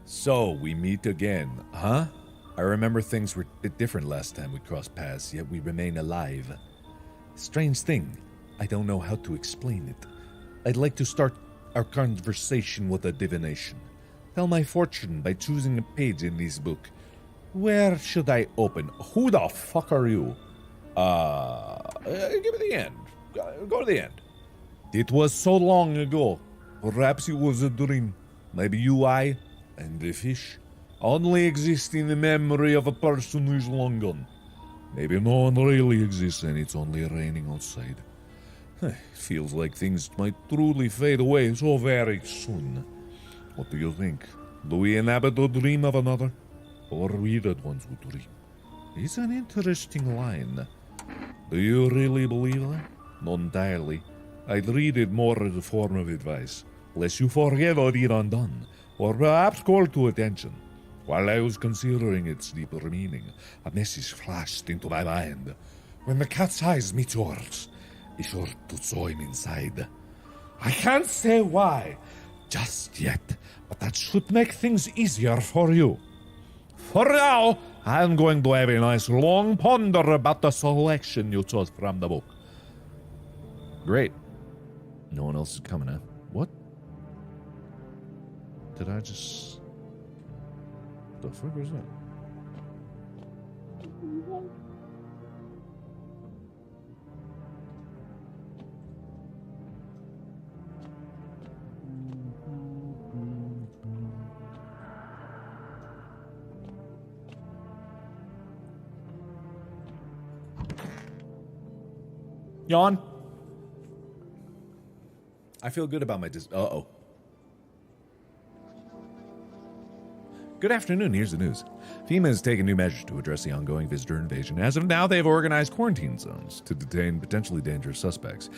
So, we meet again, huh? I remember things were a bit different last time we crossed paths, yet we remain alive. Strange thing. I don't know how to explain it. I'd like to start our conversation with a divination. Tell my fortune by choosing a page in this book. Where should I open? Who the fuck are you? Give me the end. Go to the end. It was so long ago. Perhaps it was a dream. Maybe you, I, and the fish only exist in the memory of a person who's long gone. Maybe no one really exists and it's only raining outside. It feels like things might truly fade away so very soon. What do you think? Do we inhabit a dream of another? Or are we the ones who dream? It's an interesting line. Do you really believe that? Not entirely. I'd read it more as a form of advice, lest you forget or get undone, or perhaps call to attention. While I was considering its deeper meaning, a message flashed into my mind. When the cat's eyes meet yours, be sure to throw him inside. I can't say why just yet, but that should make things easier for you. For now, I'm going to have a nice long ponder about the selection you chose from the book. Great. No one else is coming, huh? What? Did I just... The fuck was that? Yawn. I feel good about my uh-oh. Good afternoon, here's the news. FEMA has taken new measures to address the ongoing visitor invasion. As of now, they've organized quarantine zones to detain potentially dangerous suspects.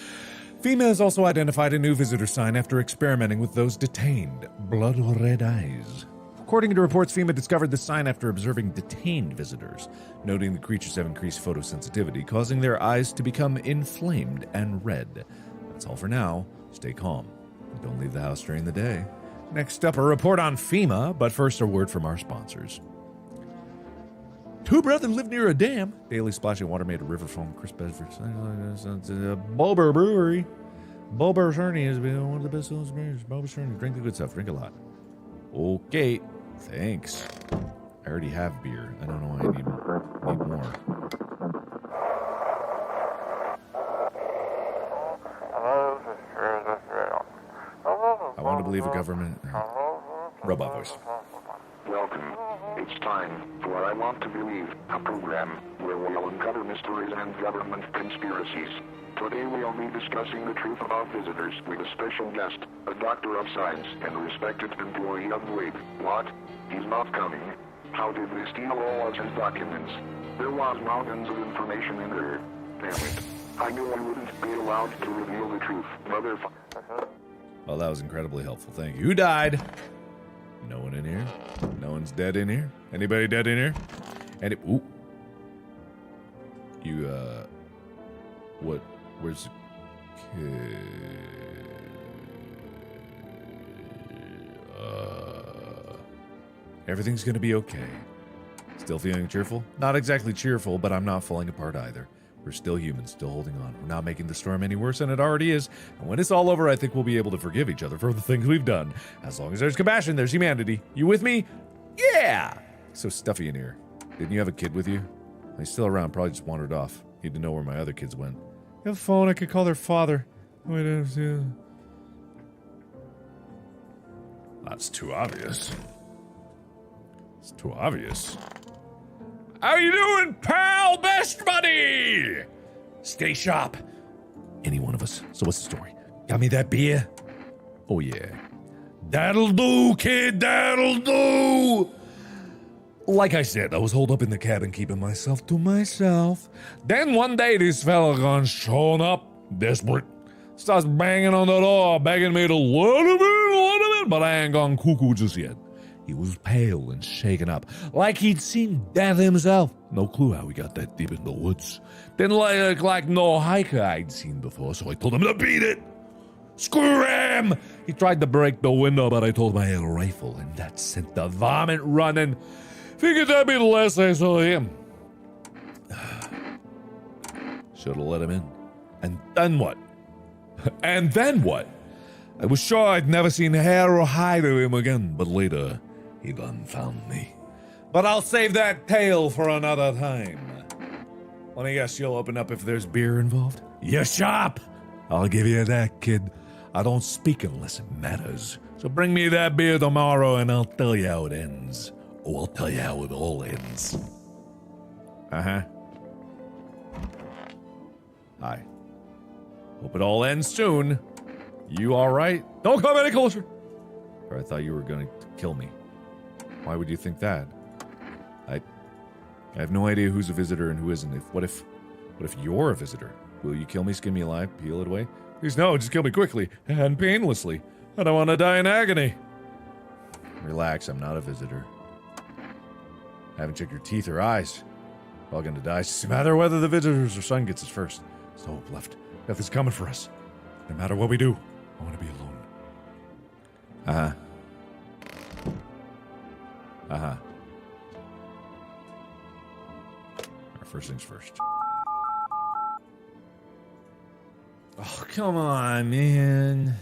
FEMA has also identified a new visitor sign after experimenting with those detained. Blood red eyes. According to reports, FEMA discovered the sign after observing detained visitors, noting the creatures have increased photosensitivity, causing their eyes to become inflamed and red. That's all for now. Stay calm. Don't leave the house during the day. Next up, a report on FEMA, but first a word from our sponsors. Two brothers live near a dam. Daily splashing water made of river foam, crisp beverage. Bulber Brewery. Bulber Cerny has been one of the best beers. Bulber Cerny. Drink the good stuff. Drink a lot. Okay. Thanks. I already have beer. I don't know why I need more. I want to believe a government... Robot voice. Welcome. It's time for I Want to Believe, a program where we'll uncover mysteries and government conspiracies. Today we'll be discussing the truth about visitors with a special guest, a doctor of science and a respected employee of Wade. What? He's not coming. How did they steal all of his documents? There was mountains of information in there. Damn it. I knew I wouldn't be allowed to reveal the truth, motherfucker. Well, that was incredibly helpful. Thank you. Who died? No one in here? No one's dead in here? Anybody dead in here? Ooh. You, what? Where's the kid? Everything's gonna be okay. Still feeling cheerful? Not exactly cheerful, but I'm not falling apart either. We're still human, still holding on. We're not making the storm any worse than it already is. And when it's all over, I think we'll be able to forgive each other for the things we've done. As long as there's compassion, there's humanity. You with me? Yeah! So stuffy in here. Didn't you have a kid with you? He's still around, probably just wandered off. Need to know where my other kids went. You have a phone, I could call their father. Wait, that's too obvious. It's too obvious. How you doing, pal? Best buddy! Stay sharp. Any one of us. So what's the story? Got me that beer? Oh, yeah. That'll do, kid, that'll do! Like I said, I was holed up in the cabin keeping myself to myself. Then one day this fella comes showing up, desperate. Starts banging on the door, begging me to let him in, but I ain't gone cuckoo just yet. He was pale and shaken up, like he'd seen death himself. No clue how he got that deep in the woods. Didn't look like no hiker I'd seen before, so I told him to beat it. Screw him! He tried to break the window, but I told him I had a rifle, and that sent the vomit running. Figured that'd be the last I saw him. Should've let him in. And then what? And then what? I was sure I'd never seen hair or hide of him again, but later, he done found me. But I'll save that tale for another time. Let me guess you'll open up if there's beer involved? You're sharp! I'll give you that, kid. I don't speak unless it matters. So bring me that beer tomorrow and I'll tell you how it ends. Oh, I'll tell you how it all ends. Uh-huh. Hi. Hope it all ends soon. You alright? Don't come any closer! Or I thought you were gonna kill me. Why would you think that? I have no idea who's a visitor and who isn't. What if you're a visitor? Will you kill me, skin me alive, peel it away? Please no, just kill me quickly and painlessly. I don't want to die in agony. Relax, I'm not a visitor. I haven't checked your teeth or eyes. We're all gonna die. It's just a matter of whether the visitors or son gets us first. There's no hope left. Death is coming for us. No matter what we do, I want to be alone. Uh-huh. Uh-huh. First things first. Oh, come on, man.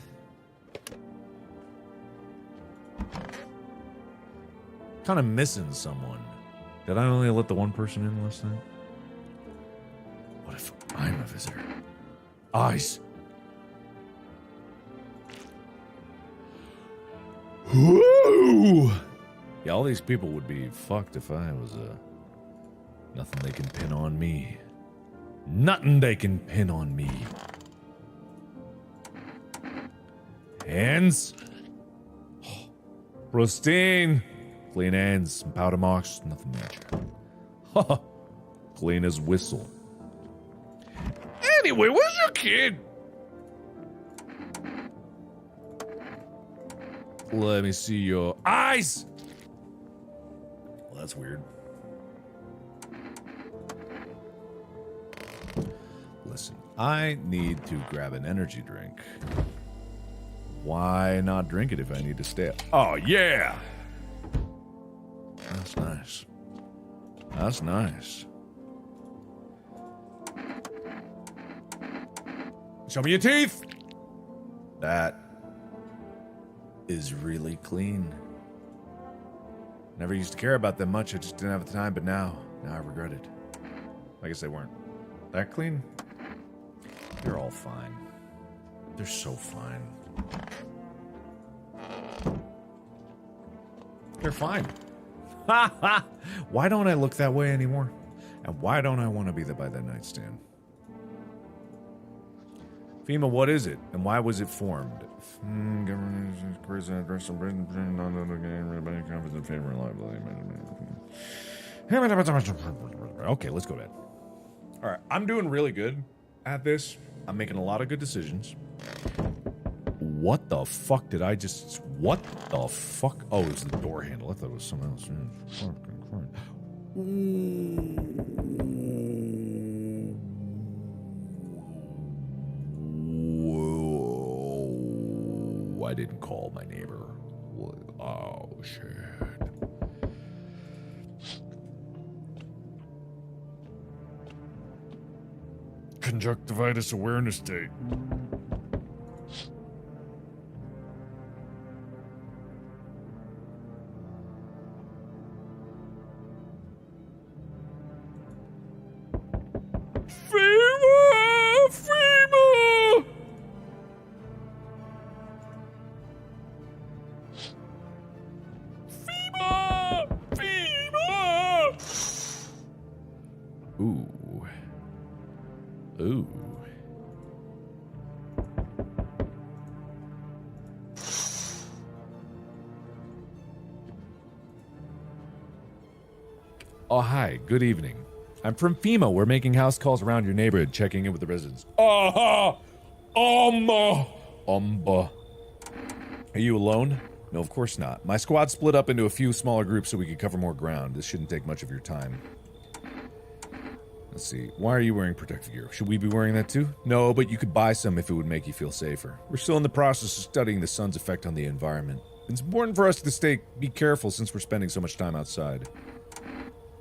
Kind of missing someone. Did I only let the one person in last night? What if I'm a visitor? Eyes. Woo! Yeah, all these people would be fucked if I was nothing they can pin on me. Nothing they can pin on me. Hands. Oh, pristine. Clean hands, some powder marks, nothing major. Ha! Clean as whistle. Anyway, where's your kid? Let me see your eyes. Well, that's weird. Listen, I need to grab an energy drink. Why not drink it if I need to stay up? Oh, yeah! That's nice. That's nice. Show me your teeth! That is really clean. Never used to care about them much, I just didn't have the time, but now I regret it. I guess they weren't that clean. They're all fine. They're so fine. They're fine. Why don't I look that way anymore? And why don't I want to be there by that nightstand? FEMA, what is it? And why was it formed? Okay, let's go to bed. Alright, I'm doing really good at this. I'm making a lot of good decisions. What the fuck did I just... What the fuck? Oh, it was the door handle. I thought it was something else. Whoa. I didn't call my neighbor. Oh, shit. conjunctivitis awareness date. FEMA! FEMA! FEMA! FEMA! Ooh. Ooh. Oh, hi. Good evening. I'm from FEMA. We're making house calls around your neighborhood, checking in with the residents. Are you alone? No, of course not. My squad split up into a few smaller groups so we could cover more ground. This shouldn't take much of your time. Let's see. Why are you wearing protective gear? Should we be wearing that too? No, but you could buy some if it would make you feel safer. We're still in the process of studying the sun's effect on the environment. It's important for us to be careful since we're spending so much time outside.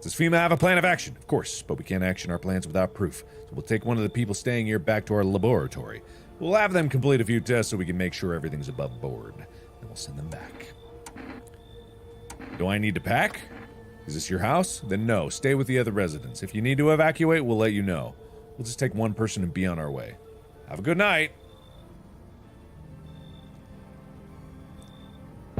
Does FEMA have a plan of action? Of course, but we can't action our plans without proof. So we'll take one of the people staying here back to our laboratory. We'll have them complete a few tests so we can make sure everything's above board. Then we'll send them back. Do I need to pack? Is this your house? Then no, stay with the other residents. If you need to evacuate, we'll let you know. We'll just take one person and be on our way. Have a good night.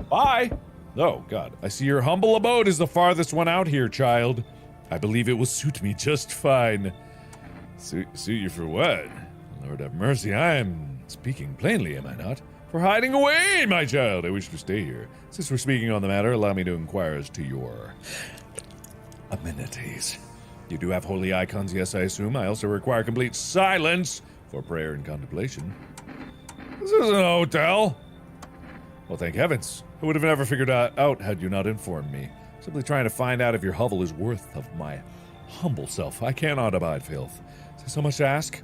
Bye. Oh, God. I see your humble abode is the farthest one out here, child. I believe it will suit me just fine. Suit you for what? Lord have mercy, I am speaking plainly, am I not? For hiding away, my child. I wish to stay here. Since we're speaking on the matter, allow me to inquire as to your amenities. You do have holy icons, yes, I assume. I also require complete silence for prayer and contemplation. This isn't a hotel. Well, thank heavens. I would have never figured out had you not informed me. Simply trying to find out if your hovel is worth of my humble self. I cannot abide filth. Is there so much to ask?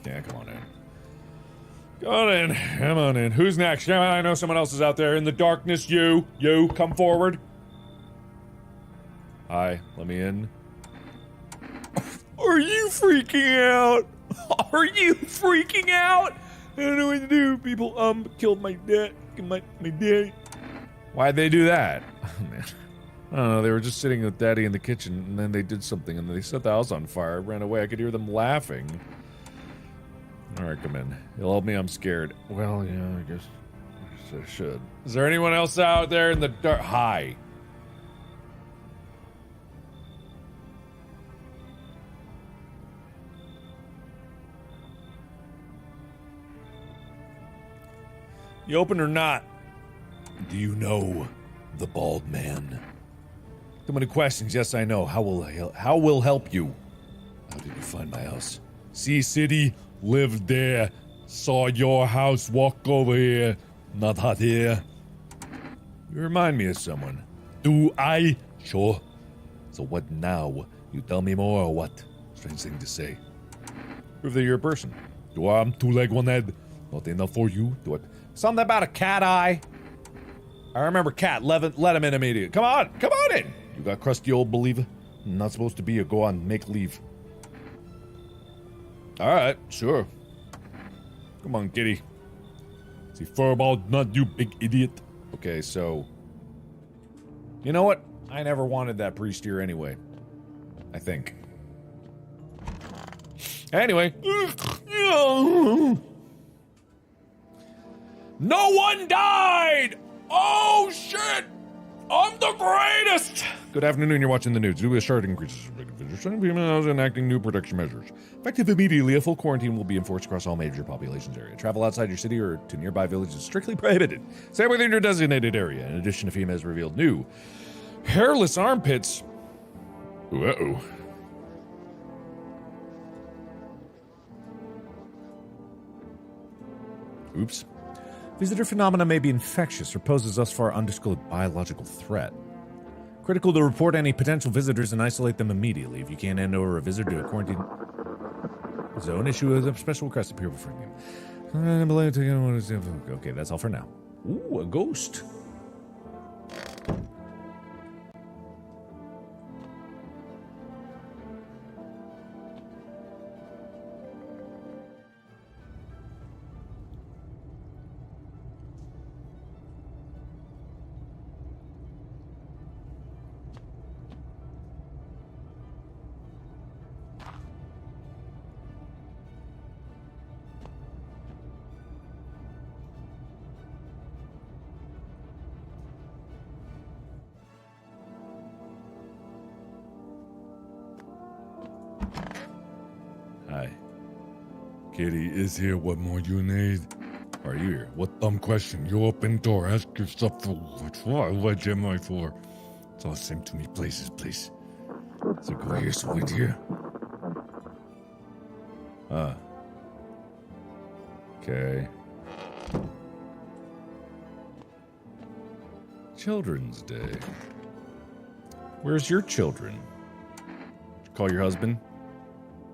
Yeah, come on in. Come on in. Come on in. Who's next? Yeah, I know someone else is out there in the darkness. You, come forward. Hi, let me in. Are you freaking out? Are you freaking out? I don't know what to do. People, killed my dad. My daddy. Why'd they do that? Oh, man. I don't know, they were just sitting with Daddy in the kitchen, and then they did something, and they set the house on fire, ran away. I could hear them laughing. Alright, come in. You'll help me, I'm scared. Well, yeah, I guess I should. Is there anyone else out there in the dark? Hi. You open or not? Do you know the bald man? Too many questions. Yes, I know. How will help you? How did you find my house? Sea City, lived there. Saw your house, walk over here. Not hot here. You remind me of someone. Do I? Sure. So what now? You tell me more or what? Strange thing to say. Prove that you're a person. Do I'm two leg, one head? Not enough for you? Do it. Something about a cat eye. I remember cat. Let him in immediately. Come on in. You got crusty old believer. I'm not supposed to be a go on, make leave. Alright, sure. Come on, kitty. See, furball, not you, big idiot. Okay, so. You know what? I never wanted that priest here anyway. I think. Anyway. No one died! Oh, shit! I'm the greatest! Good afternoon, you're watching the news. Due to sharp increases in enacting new protection measures. Effective immediately, a full quarantine will be enforced across all major populations area. Travel outside your city or to nearby villages is strictly prohibited. Stay within your designated area. In addition, FEMA has revealed new hairless armpits. Uh-oh. Oops. Visitor phenomena may be infectious or poses thus far undisclosed biological threat. Critical to report any potential visitors and isolate them immediately. If you can't hand over a visitor to a quarantine zone, issue a special request appear before you. Okay, that's all for now. Ooh, a ghost. Kitty is here. What more you need? Are you here? What dumb question? You open door. Ask yourself for what am I for? It's all the same to me. Places, please. So go here, so wait here. Okay. Children's Day. Where's your children? Did you call your husband?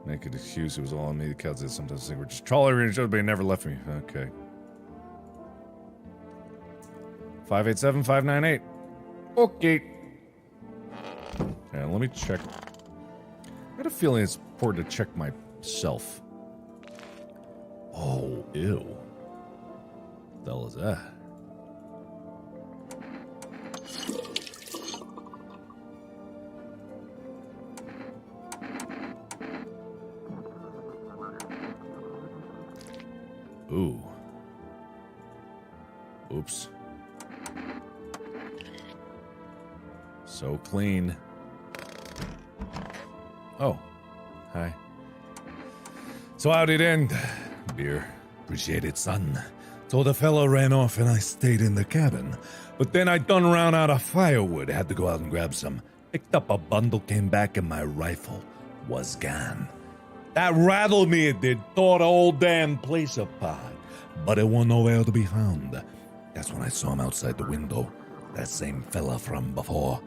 Make an excuse, it was all on me. The cats that sometimes think we're just tolerating each other, but he never left me. Okay. 587-598. Okay. And let me check. I had a feeling it's important to check myself. Oh, ew. What the hell is that? Ooh. Oops. So clean. Oh. Hi. So how'd it end? Beer. Appreciate it, son. So the fellow ran off and I stayed in the cabin. But then I done ran out of firewood, had to go out and grab some. Picked up a bundle, came back, and my rifle was gone. That rattled me, it did. Tore the whole damn place apart. But it wasn't nowhere to be found. That's when I saw him outside the window. That same fella from before.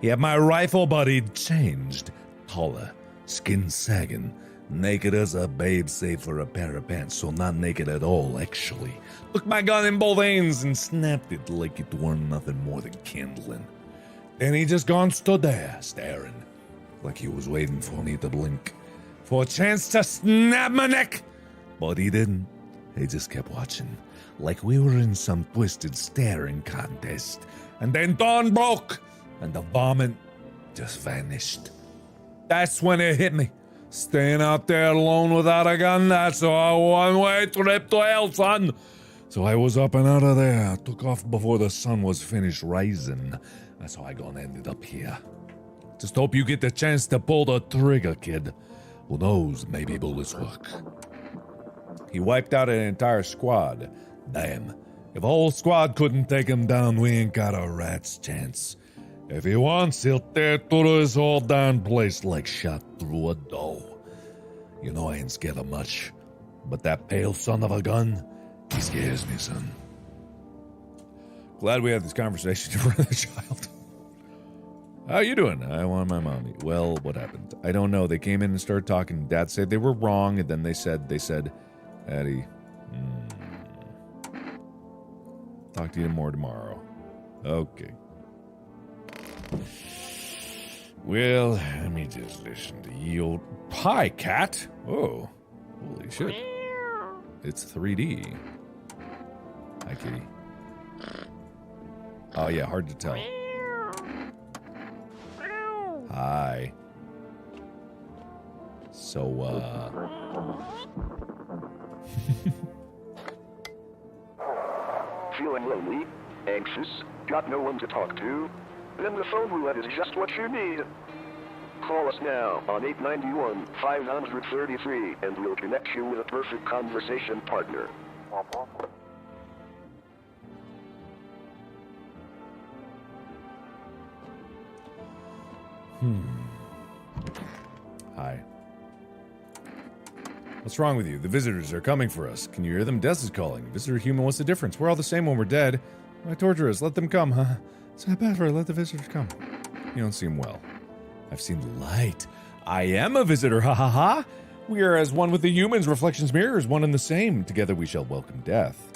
He had my rifle, but he'd changed. Taller, skin sagging, naked as a babe save for a pair of pants, so not naked at all, actually. Took my gun in both hands and snapped it like it weren't nothing more than kindling. Then he just gone stood there, staring, like he was waiting for me to blink. For a chance to snap my neck! But he didn't. He just kept watching, like we were in some twisted staring contest. And then dawn broke, and the vomit just vanished. That's when it hit me. Staying out there alone without a gun, that's a one-way trip to hell, son. So I was up and out of there. Took off before the sun was finished rising. That's how I gonna ended up here. Just hope you get the chance to pull the trigger, kid. Who knows, maybe bullets work. He wiped out an entire squad. Damn. If a whole squad couldn't take him down, we ain't got a rat's chance. If he wants, he'll tear through this whole darn place like shot through a dough. You know I ain't scared of much, but that pale son of a gun, he scares me, son. Glad we had this conversation in front of the child. How you doing? I want my mommy. Well, what happened? I don't know. They came in and started talking. Dad said they were wrong, and then they said, Addie, talk to you more tomorrow. Okay. Well, let me just listen to you old... Hi, cat! Oh, holy shit. It's 3D. Hi, kitty. Oh, yeah, hard to tell. Hi. So, Feeling lonely? Anxious? Got no one to talk to? Then the phone roulette is just what you need. Call us now on 891-533 and we'll connect you with a perfect conversation partner. Hi. What's wrong with you? The visitors are coming for us. Can you hear them? Des is calling. Visitor human, what's the difference? We're all the same when we're dead. Why torture us? Let them come, huh? It's not bad for her. Let the visitors come. You don't seem well. I've seen the light. I am a visitor, ha ha ha. We are as one with the humans, reflections, mirrors, one and the same. Together we shall welcome death.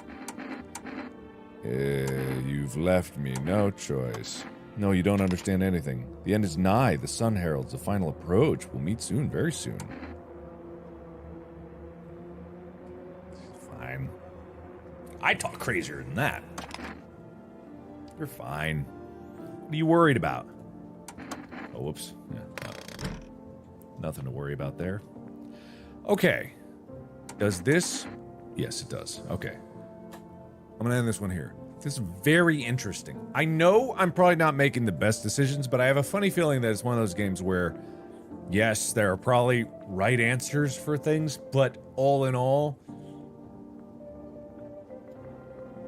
You've left me no choice. No, you don't understand anything. The end is nigh. The sun heralds the final approach. We'll meet soon, very soon. Fine. I talk crazier than that. You're fine. What are you worried about? Oh, whoops. Yeah, nothing to worry about there. Okay. Does this... Yes, it does. Okay. I'm going to end this one here. This is very interesting. I know I'm probably not making the best decisions, but I have a funny feeling that it's one of those games where Yes, there are probably right answers for things, but all in all,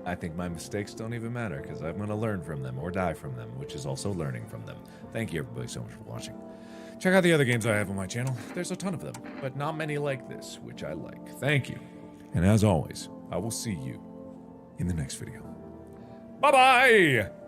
I think my mistakes don't even matter because I'm going to learn from them or die from them, which is also learning from them. Thank you everybody so much for watching. Check out the other games I have on my channel. There's a ton of them, but not many like this, which I like. Thank you. And as always, I will see you in the next video. Bye-bye!